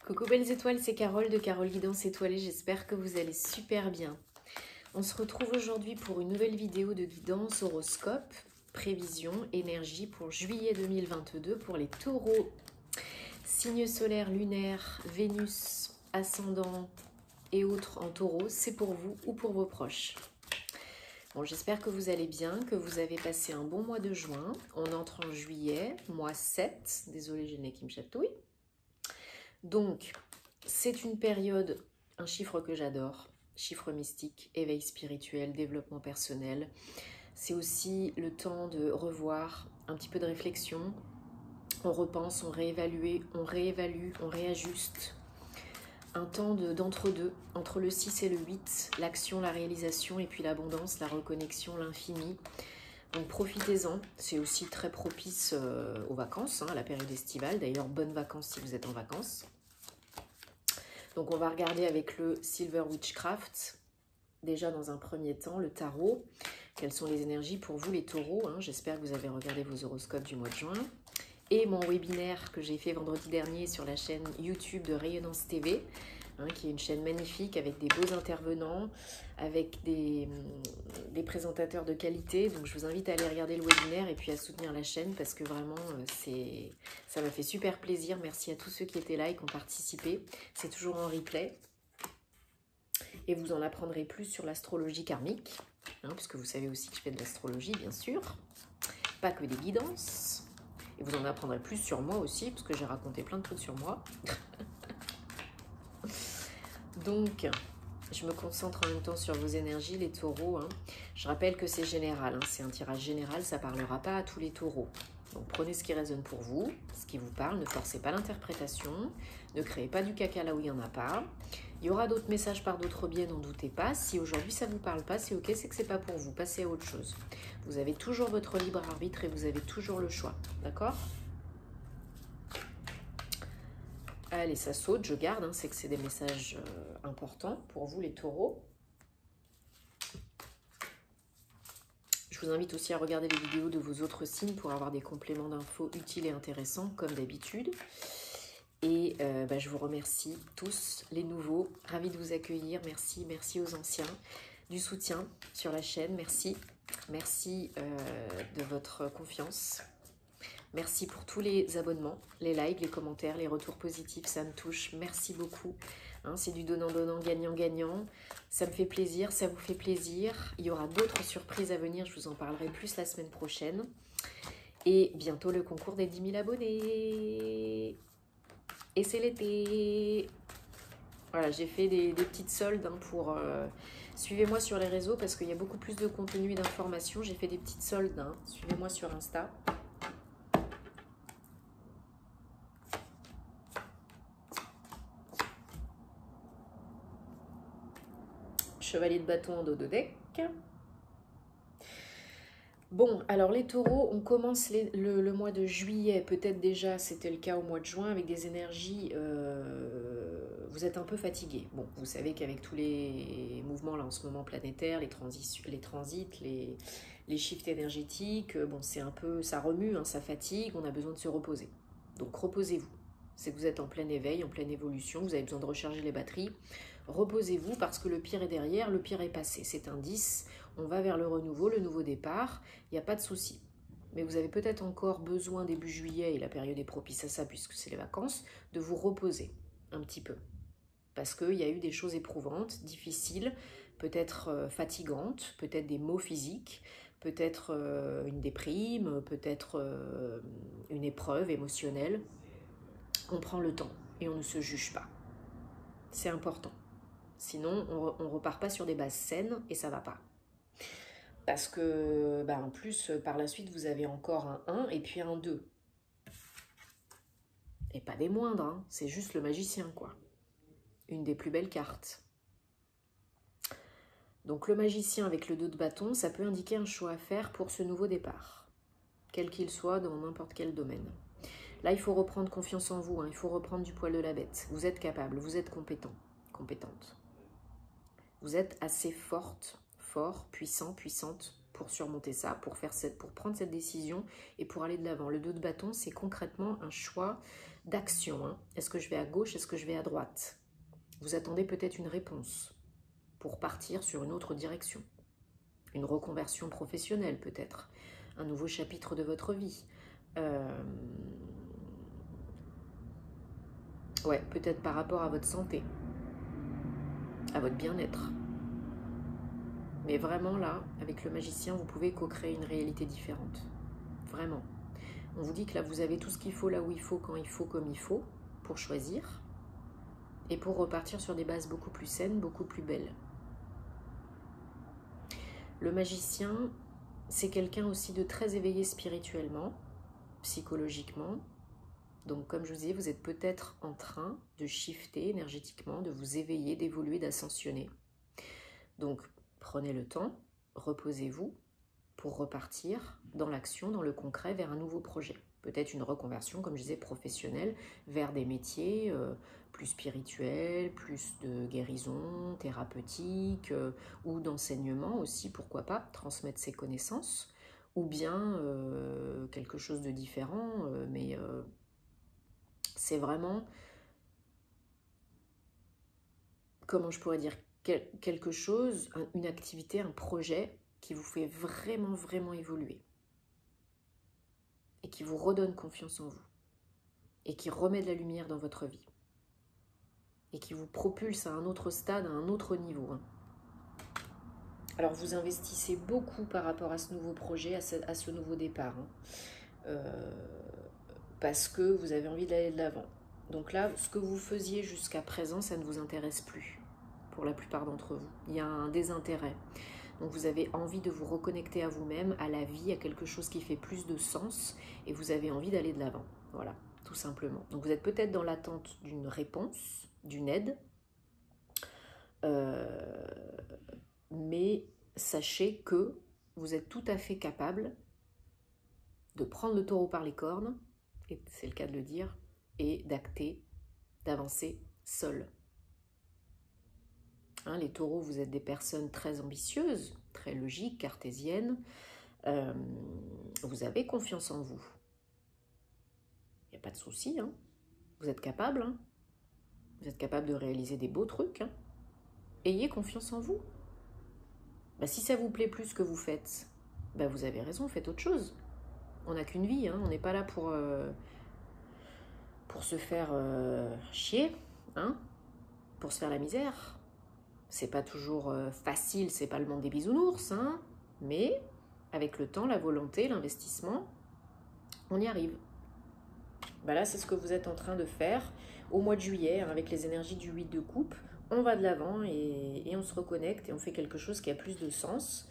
Coucou belles étoiles, c'est Carole de Carole Guidance Étoilée, j'espère que vous allez super bien. On se retrouve aujourd'hui pour une nouvelle vidéo de guidance horoscope, prévision, énergie pour juillet 2022 pour les taureaux. Signe solaire, lunaire, Vénus, ascendant et autres en taureau, c'est pour vous ou pour vos proches. Bon, j'espère que vous allez bien, que vous avez passé un bon mois de juin. On entre en juillet, mois 7. Désolée, j'ai le nez qui me chatouille. Donc, c'est une période, un chiffre que j'adore, chiffre mystique, éveil spirituel, développement personnel. C'est aussi le temps de revoir, un petit peu de réflexion. On repense, on réévalue, on réajuste. Un temps d'entre-deux, entre le 6 et le 8, l'action, la réalisation et puis l'abondance, la reconnexion, l'infini. Donc profitez-en, c'est aussi très propice aux vacances, à la période estivale. D'ailleurs, bonnes vacances si vous êtes en vacances. Donc on va regarder avec le Silver Witchcraft, déjà dans un premier temps, le tarot. Quelles sont les énergies pour vous les taureaux, J'espère que vous avez regardé vos horoscopes du mois de juin. Et mon webinaire que j'ai fait vendredi dernier sur la chaîne YouTube de Rayonnance TV, qui est une chaîne magnifique avec des beaux intervenants, avec des présentateurs de qualité. Donc je vous invite à aller regarder le webinaire et puis à soutenir la chaîne parce que vraiment ça m'a fait super plaisir. Merci à tous ceux qui étaient là et qui ont participé. C'est toujours en replay. Et vous en apprendrez plus sur l'astrologie karmique, puisque vous savez aussi que je fais de l'astrologie, bien sûr. Pas que des guidances. Et vous en apprendrez plus sur moi aussi, parce que j'ai raconté plein de trucs sur moi. Donc, je me concentre en même temps sur vos énergies, les taureaux. Je rappelle que c'est général, c'est un tirage général, ça ne parlera pas à tous les taureaux. Donc, prenez ce qui résonne pour vous, ce qui vous parle, ne forcez pas l'interprétation, ne créez pas du caca là où il n'y en a pas. Il y aura d'autres messages par d'autres biais, n'en doutez pas. Si aujourd'hui ça ne vous parle pas, c'est ok, c'est que ce n'est pas pour vous. Passez à autre chose. Vous avez toujours votre libre arbitre et vous avez toujours le choix. D'accord ? Allez, ça saute, je garde. C'est que c'est des messages importants pour vous, les taureaux. Je vous invite aussi à regarder les vidéos de vos autres signes pour avoir des compléments d'infos utiles et intéressants, comme d'habitude. Et je vous remercie tous, les nouveaux. Ravis de vous accueillir. Merci, merci aux anciens du soutien sur la chaîne. Merci, merci de votre confiance. Merci pour tous les abonnements, les likes, les commentaires, les retours positifs. Ça me touche. Merci beaucoup. C'est du donnant-donnant, gagnant-gagnant. Ça me fait plaisir, ça vous fait plaisir. Il y aura d'autres surprises à venir. Je vous en parlerai plus la semaine prochaine. Et bientôt le concours des 10 000 abonnés. Et c'est l'été. Voilà, j'ai fait des petites soldes pour... suivez-moi sur les réseaux parce qu'il y a beaucoup plus de contenu et d'informations. J'ai fait des petites soldes. Suivez-moi sur Insta. Chevalier de bâton en dos de deck. Bon, alors les taureaux, on commence le mois de juillet, peut-être déjà c'était le cas au mois de juin, avec des énergies, vous êtes un peu fatigués. Bon, vous savez qu'avec tous les mouvements là en ce moment planétaires, les transits, les shifts énergétiques, bon c'est un peu, ça remue, ça fatigue, on a besoin de se reposer. Donc reposez-vous, c'est que vous êtes en plein éveil, en pleine évolution, vous avez besoin de recharger les batteries. Reposez-vous parce que le pire est derrière, le pire est passé. C'est un 10, on va vers le renouveau, le nouveau départ, il n'y a pas de souci. Mais vous avez peut-être encore besoin début juillet, et la période est propice à ça puisque c'est les vacances, de vous reposer un petit peu. Parce qu'il y a eu des choses éprouvantes, difficiles, peut-être fatigantes, peut-être des maux physiques, peut-être une déprime, peut-être une épreuve émotionnelle. On prend le temps et on ne se juge pas. C'est important. Sinon, on ne repart pas sur des bases saines et ça ne va pas. Parce que, en plus, par la suite, vous avez encore un 1 et puis un 2. Et pas des moindres, c'est juste le magicien, quoi. Une des plus belles cartes. Donc le magicien avec le 2 de bâton, ça peut indiquer un choix à faire pour ce nouveau départ. Quel qu'il soit, dans n'importe quel domaine. Là, il faut reprendre confiance en vous, il faut reprendre du poil de la bête. Vous êtes capable, vous êtes compétent, compétente. Vous êtes assez forte, fort, puissant, puissante pour surmonter ça, pour prendre cette décision et pour aller de l'avant. Le 2 de bâton, c'est concrètement un choix d'action. Hein. Est-ce que je vais à gauche? Est-ce que je vais à droite? Vous attendez peut-être une réponse pour partir sur une autre direction. Une reconversion professionnelle peut-être. Un nouveau chapitre de votre vie. Ouais, peut-être par rapport à votre santé, à votre bien-être. Mais vraiment là, avec le magicien, vous pouvez co-créer une réalité différente. Vraiment. On vous dit que là, vous avez tout ce qu'il faut, là où il faut, quand il faut, comme il faut, pour choisir. Et pour repartir sur des bases beaucoup plus saines, beaucoup plus belles. Le magicien, c'est quelqu'un aussi de très éveillé spirituellement, psychologiquement. Donc comme je vous disais, vous êtes peut-être en train de shifter énergétiquement, de vous éveiller, d'évoluer, d'ascensionner. Donc prenez le temps, reposez-vous pour repartir dans l'action, dans le concret, vers un nouveau projet. Peut-être une reconversion, comme je disais, professionnelle, vers des métiers plus spirituels, plus de guérison, thérapeutique, ou d'enseignement aussi, pourquoi pas, transmettre ses connaissances, ou bien quelque chose de différent, mais c'est vraiment, comment je pourrais dire, quelque chose, une activité, un projet qui vous fait vraiment, vraiment évoluer. Et qui vous redonne confiance en vous. Et qui remet de la lumière dans votre vie. Et qui vous propulse à un autre stade, à un autre niveau. Alors vous investissez beaucoup par rapport à ce nouveau projet, à ce nouveau départ. Parce que vous avez envie d'aller de l'avant. Donc là, ce que vous faisiez jusqu'à présent, ça ne vous intéresse plus. Pour la plupart d'entre vous. Il y a un désintérêt. Donc vous avez envie de vous reconnecter à vous-même, à la vie, à quelque chose qui fait plus de sens, et vous avez envie d'aller de l'avant. Voilà, tout simplement. Donc vous êtes peut-être dans l'attente d'une réponse, d'une aide, mais sachez que vous êtes tout à fait capable de prendre le taureau par les cornes, et c'est le cas de le dire, et d'acter, d'avancer seul. Hein, les taureaux, vous êtes des personnes très ambitieuses, très logiques, cartésiennes. Vous avez confiance en vous. Il n'y a pas de souci. Hein. Vous êtes capable. Hein. Vous êtes capable de réaliser des beaux trucs. Hein. Ayez confiance en vous. Bah, si ça vous plaît plus ce que vous faites, bah, vous avez raison, faites autre chose. On n'a qu'une vie. Hein. On n'est pas là pour se faire chier, hein, pour se faire la misère. C'est pas toujours facile, c'est pas le monde des bisounours, hein, mais avec le temps, la volonté, l'investissement, on y arrive. Ben là, c'est ce que vous êtes en train de faire au mois de juillet, hein, avec les énergies du 8 de coupe. On va de l'avant et on se reconnecte et on fait quelque chose qui a plus de sens.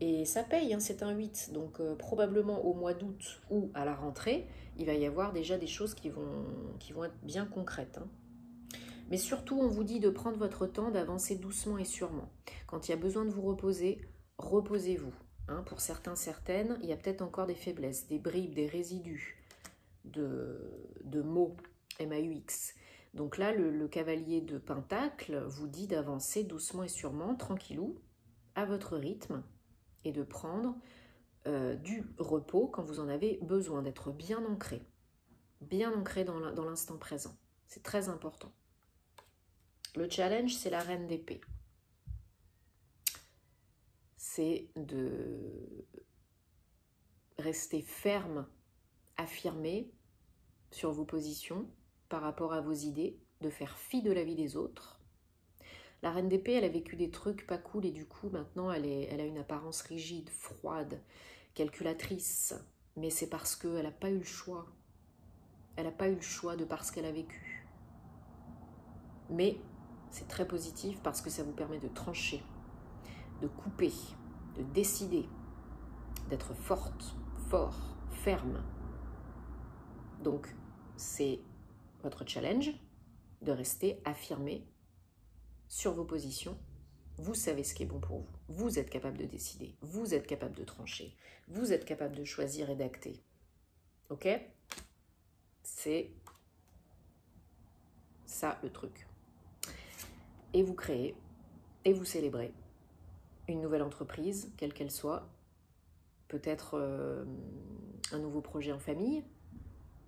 Et ça paye, hein, c'est un 8. Donc probablement au mois d'août ou à la rentrée, il va y avoir déjà des choses qui vont être bien concrètes. Hein. Mais surtout, on vous dit de prendre votre temps, d'avancer doucement et sûrement. Quand il y a besoin de vous reposer, reposez-vous. Hein, pour certains, certaines, il y a peut-être encore des faiblesses, des bribes, des résidus de mots, M-A-U-X. Donc là, le cavalier de Pentacle vous dit d'avancer doucement et sûrement, tranquillou, à votre rythme, et de prendre du repos quand vous en avez besoin, d'être bien ancré dans l'instant présent. C'est très important. Le challenge, c'est la reine d'épée. C'est de rester ferme, affirmé sur vos positions par rapport à vos idées, de faire fi de la vie des autres. La reine d'épée, elle a vécu des trucs pas cool et du coup, maintenant, elle a une apparence rigide, froide, calculatrice. Mais c'est parce qu'elle n'a pas eu le choix. Elle n'a pas eu le choix de par ce qu'elle a vécu. Mais c'est très positif parce que ça vous permet de trancher, de couper, de décider, d'être forte, fort, ferme. Donc, c'est votre challenge de rester affirmé sur vos positions. Vous savez ce qui est bon pour vous. Vous êtes capable de décider. Vous êtes capable de trancher. Vous êtes capable de choisir et d'acter. Ok ? C'est ça le truc. Et vous créez, et vous célébrez une nouvelle entreprise, quelle qu'elle soit, peut-être un nouveau projet en famille,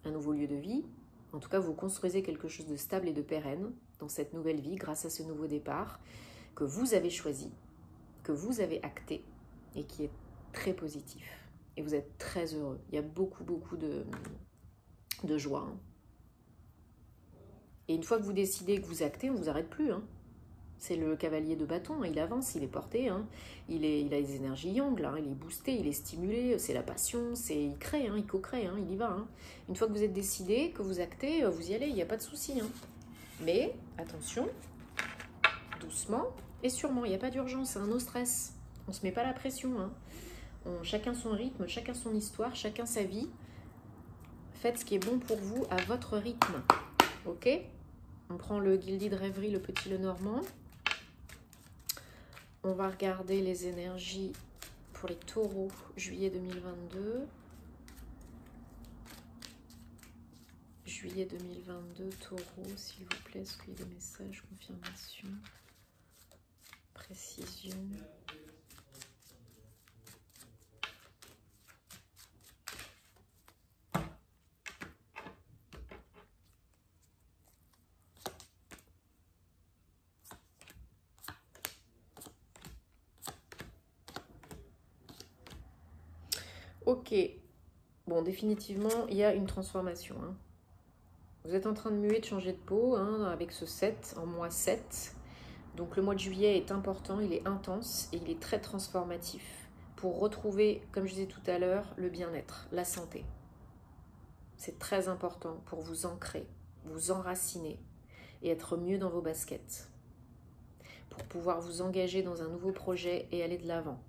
un nouveau lieu de vie, En tout cas, vous construisez quelque chose de stable et de pérenne dans cette nouvelle vie grâce à ce nouveau départ que vous avez choisi, que vous avez acté et qui est très positif. Et vous êtes très heureux. Il y a beaucoup de joie. Hein. Et une fois que vous décidez que vous actez, on ne vous arrête plus. Hein. C'est le cavalier de bâton, il avance, il est porté, hein. Il a les énergies yang, là, il est boosté, il est stimulé, c'est la passion, il crée, hein, il co-crée, hein, il y va. Hein. Une fois que vous êtes décidé, que vous actez, vous y allez, il n'y a pas de souci. Hein. Mais attention, doucement et sûrement, il n'y a pas d'urgence, c'est un no stress. On ne se met pas la pression. Hein. Chacun son rythme, chacun son histoire, chacun sa vie. Faites ce qui est bon pour vous à votre rythme. Ok ? On prend le Guilded Rêverie, le petit Lenormand. On va regarder les énergies pour les taureaux, juillet 2022. Juillet 2022, taureau, s'il vous plaît, est-ce qu'il y a des messages, confirmation, précision. Ok, bon, définitivement, il y a une transformation. Hein. Vous êtes en train de muer, de changer de peau, hein, avec ce 7, en mois 7. Donc le mois de juillet est important, il est intense et il est très transformatif pour retrouver, comme je disais tout à l'heure, le bien-être, la santé. C'est très important pour vous ancrer, vous enraciner et être mieux dans vos baskets. Pour pouvoir vous engager dans un nouveau projet et aller de l'avant.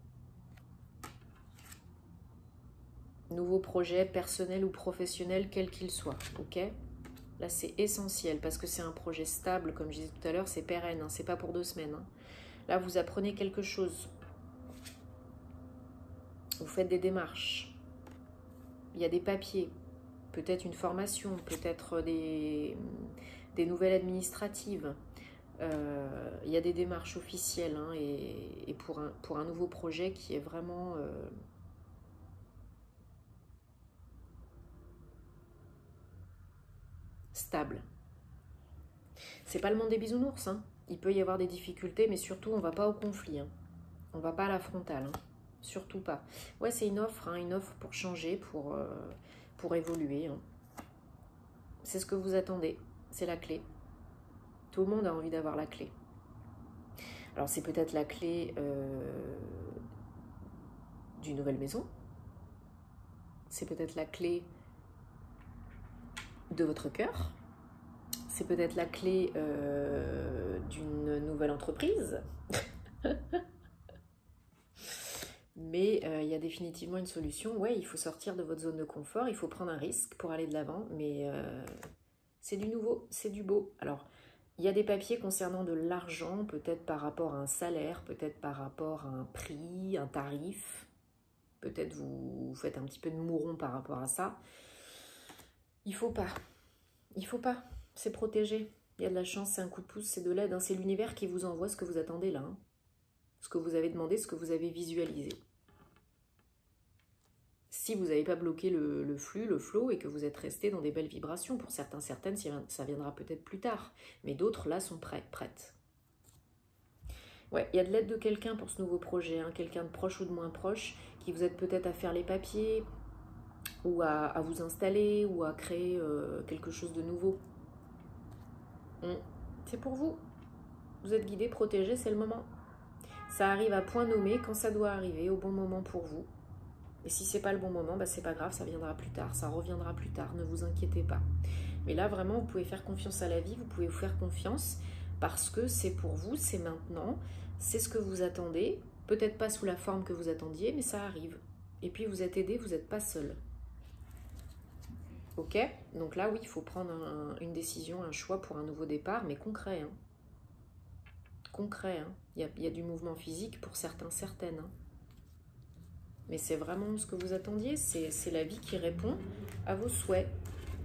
Nouveau projet personnel ou professionnel, quel qu'il soit, ok ? Là, c'est essentiel parce que c'est un projet stable, comme je disais tout à l'heure, c'est pérenne, hein, c'est pas pour 2 semaines. Hein. Là, vous apprenez quelque chose. Vous faites des démarches. Il y a des papiers, peut-être une formation, peut-être des nouvelles administratives. Il y a des démarches officielles hein, et pour un nouveau projet qui est vraiment... stable. C'est pas le monde des bisounours, hein. Il peut y avoir des difficultés, mais surtout on va pas au conflit, hein. On va pas à la frontale, hein. Surtout pas. Ouais, c'est une offre pour changer, pour évoluer. Hein. C'est ce que vous attendez, c'est la clé. Tout le monde a envie d'avoir la clé. Alors c'est peut-être la clé d'une nouvelle maison. C'est peut-être la clé de votre cœur. C'est peut-être la clé d'une nouvelle entreprise. Mais il y a définitivement une solution. Ouais, il faut sortir de votre zone de confort, il faut prendre un risque pour aller de l'avant, mais c'est du nouveau, c'est du beau. Alors, il y a des papiers concernant de l'argent, peut-être par rapport à un salaire, peut-être par rapport à un prix, un tarif. Peut-être vous faites un petit peu de mouron par rapport à ça. Il faut pas. Il faut pas. C'est protégé. Il y a de la chance, c'est un coup de pouce, c'est de l'aide. Hein. C'est l'univers qui vous envoie ce que vous attendez là. Hein. Ce que vous avez demandé, ce que vous avez visualisé. Si vous n'avez pas bloqué le flux, le flow, et que vous êtes resté dans des belles vibrations, pour certains, certaines, ça viendra peut-être plus tard. Mais d'autres, là, sont prêtes. Ouais, il y a de l'aide de quelqu'un pour ce nouveau projet, hein, quelqu'un de proche ou de moins proche, qui vous aide peut-être à faire les papiers, ou à vous installer, ou à créer quelque chose de nouveau. C'est pour vous. Vous êtes guidé, protégé, c'est le moment. Ça arrive à point nommé quand ça doit arriver, au bon moment pour vous. Et si c'est pas le bon moment, bah c'est pas grave, ça viendra plus tard, ça reviendra plus tard, ne vous inquiétez pas. Mais là, vraiment, vous pouvez faire confiance à la vie, vous pouvez vous faire confiance parce que c'est pour vous, c'est maintenant, c'est ce que vous attendez. Peut-être pas sous la forme que vous attendiez, mais ça arrive. Et puis vous êtes aidé, vous n'êtes pas seul. Ok? Donc là, oui, il faut prendre une décision, un choix pour un nouveau départ, mais concret. Hein. Concret. Hein. Il y a du mouvement physique pour certains, certaines. Hein. Mais c'est vraiment ce que vous attendiez, c'est la vie qui répond à vos souhaits.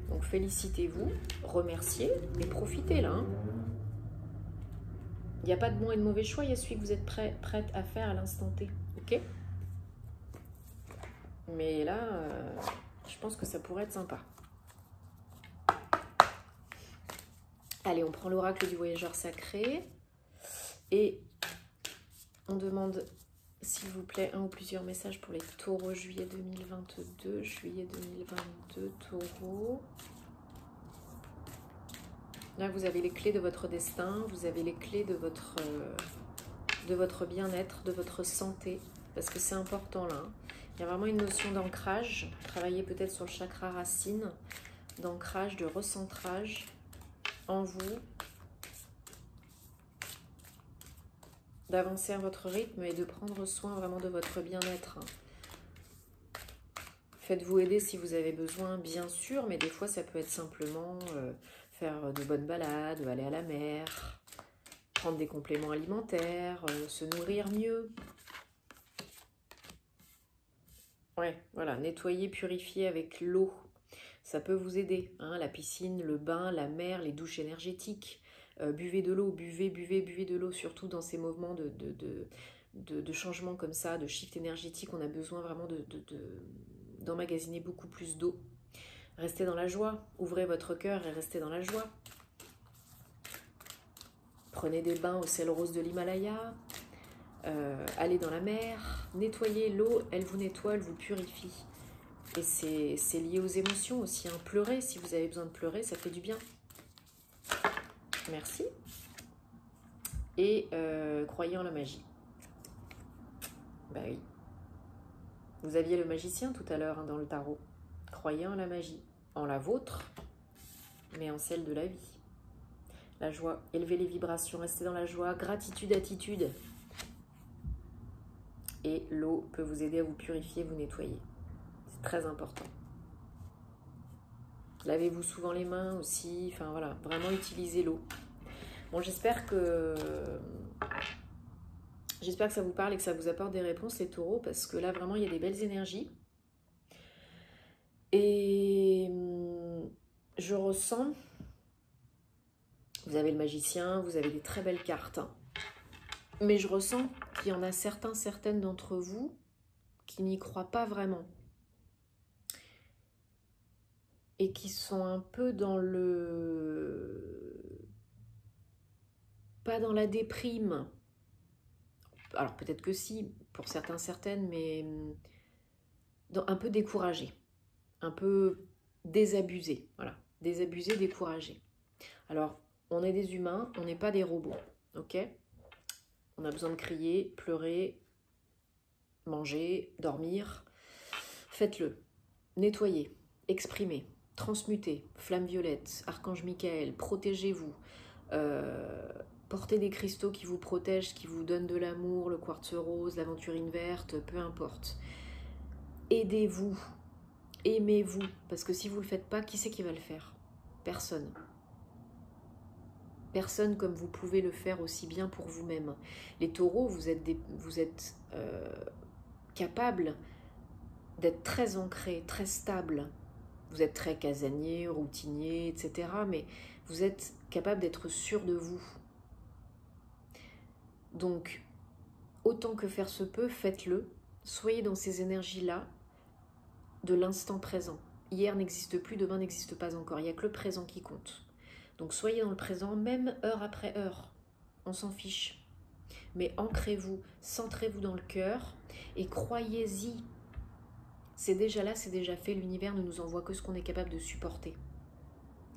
Donc félicitez-vous, remerciez, mais profitez là. Hein. Il n'y a pas de bon et de mauvais choix, il y a celui que vous êtes prête à faire à l'instant T. Ok? Mais là, je pense que ça pourrait être sympa. Allez, on prend l'oracle du voyageur sacré et on demande, s'il vous plaît, un ou plusieurs messages pour les taureaux juillet 2022. Juillet 2022, taureau. Là, vous avez les clés de votre destin, vous avez les clés de votre bien-être, de votre santé, parce que c'est important là. Il y a vraiment une notion d'ancrage, travailler peut-être sur le chakra racine, d'ancrage, de recentrage en vous, d'avancer à votre rythme et de prendre soin vraiment de votre bien-être. Faites-vous aider si vous avez besoin, bien sûr, mais des fois ça peut être simplement faire de bonnes balades, aller à la mer, prendre des compléments alimentaires, se nourrir mieux. Ouais, voilà, nettoyer, purifier avec l'eau, ça peut vous aider. Hein, la piscine, le bain, la mer, les douches énergétiques. Buvez de l'eau, buvez de l'eau, surtout dans ces moments de changement comme ça, de shift énergétique. On a besoin vraiment d'emmagasiner beaucoup plus d'eau. Restez dans la joie, ouvrez votre cœur et restez dans la joie. Prenez des bains au sel rose de l'Himalaya. Allez dans la mer, nettoyez l'eau, elle vous nettoie, elle vous purifie. Et c'est lié aux émotions aussi. Hein. Pleurez, si vous avez besoin de pleurer, ça fait du bien. Merci. Et croyez en la magie. Bah oui. Vous aviez le magicien tout à l'heure hein, dans le tarot. Croyez en la magie. En la vôtre, mais en celle de la vie. La joie, élevez les vibrations, restez dans la joie. Gratitude, attitude. Et l'eau peut vous aider à vous purifier, vous nettoyer. C'est très important. Lavez-vous souvent les mains aussi. Enfin voilà, vraiment utilisez l'eau. Bon, j'espère que ça vous parle et que ça vous apporte des réponses, les taureaux, parce que là, vraiment, il y a des belles énergies. Et je ressens, vous avez le magicien, vous avez des très belles cartes, hein. Mais je ressens qu'il y en a certaines d'entre vous qui n'y croient pas vraiment. Et qui sont un peu dans pas dans la déprime. Alors peut-être que si, pour certaines, mais un peu découragés. Un peu désabusés. Voilà, désabusés, découragés. Alors, on est des humains, on n'est pas des robots. Ok ? On a besoin de crier, pleurer, manger, dormir. Faites-le. Nettoyez, exprimez, transmutez, flamme violette, archange Michael, protégez-vous. Portez des cristaux qui vous protègent, qui vous donnent de l'amour, le quartz rose, l'aventurine verte, peu importe. Aidez-vous, aimez-vous, parce que si vous ne le faites pas, qui c'est qui va le faire? Personne. Personne comme vous pouvez le faire aussi bien pour vous-même. Les taureaux, vous êtes capables d'être très ancrés, très stables. Vous êtes très casanier, routinier, etc. Mais vous êtes capable d'être sûr de vous. Donc, autant que faire se peut, faites-le. Soyez dans ces énergies-là de l'instant présent. Hier n'existe plus, demain n'existe pas encore. Il n'y a que le présent qui compte. Donc soyez dans le présent, même heure après heure. On s'en fiche. Mais ancrez-vous, centrez-vous dans le cœur et croyez-y. C'est déjà là, c'est déjà fait. L'univers ne nous envoie que ce qu'on est capable de supporter.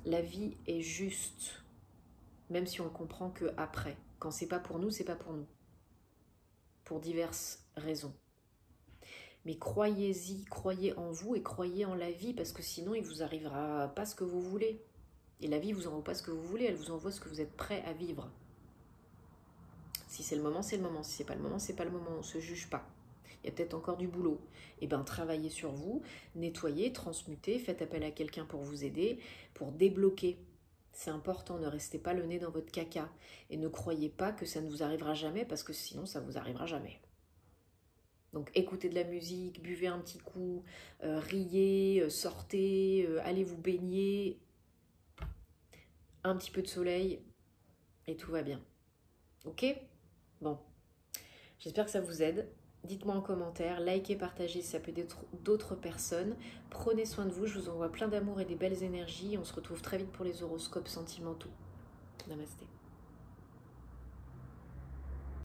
La vie est juste, même si on le comprend que après. Quand c'est pas pour nous, c'est pas pour nous. Pour diverses raisons. Mais croyez-y, croyez en vous et croyez en la vie, parce que sinon il vous arrivera pas ce que vous voulez. Et la vie vous envoie pas ce que vous voulez, elle vous envoie ce que vous êtes prêt à vivre. Si c'est le moment, c'est le moment. Si c'est pas le moment, c'est pas le moment. On se juge pas. Il y a peut-être encore du boulot. Eh bien, travaillez sur vous, nettoyez, transmutez, faites appel à quelqu'un pour vous aider, pour débloquer. C'est important, ne restez pas le nez dans votre caca. Et ne croyez pas que ça ne vous arrivera jamais, parce que sinon, ça vous arrivera jamais. Donc, écoutez de la musique, buvez un petit coup, riez, sortez, allez vous baigner. Un petit peu de soleil, et tout va bien. Ok ? Bon. J'espère que ça vous aide. Dites-moi en commentaire, likez, partagez si ça peut être d'autres personnes. Prenez soin de vous, je vous envoie plein d'amour et des belles énergies. On se retrouve très vite pour les horoscopes sentimentaux. Namasté.